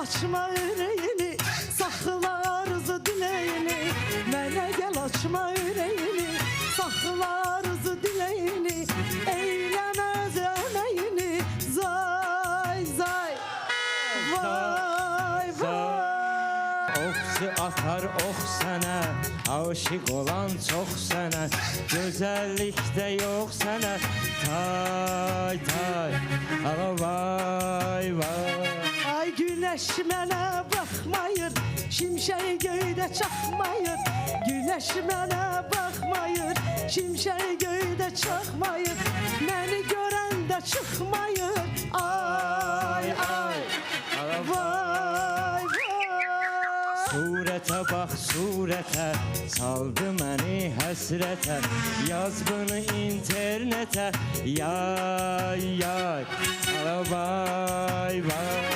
açma ürəyini, saxla arzu diləyini. Mənə gəl açma ürəyini, saxla arzu diləyini. Eyləməz əməyini, zay zay. Vay vay. Oxçu atar ox sənə, aşiq olan çox sənə. Gözəllikdə yox sənə, tay tay. Ala vay vay. Ay güneş mənə baxmayır, şimşək göydə çaxmayır. Güneş mənə baxmayır, şimşək göydə çaxmayır. Məni görəndə çıxmayır, ay ay. Vay vay. Surətə bax surətə, saldı məni həsrətə. Yaz bunu internetə, yay yay. Ala vay vay.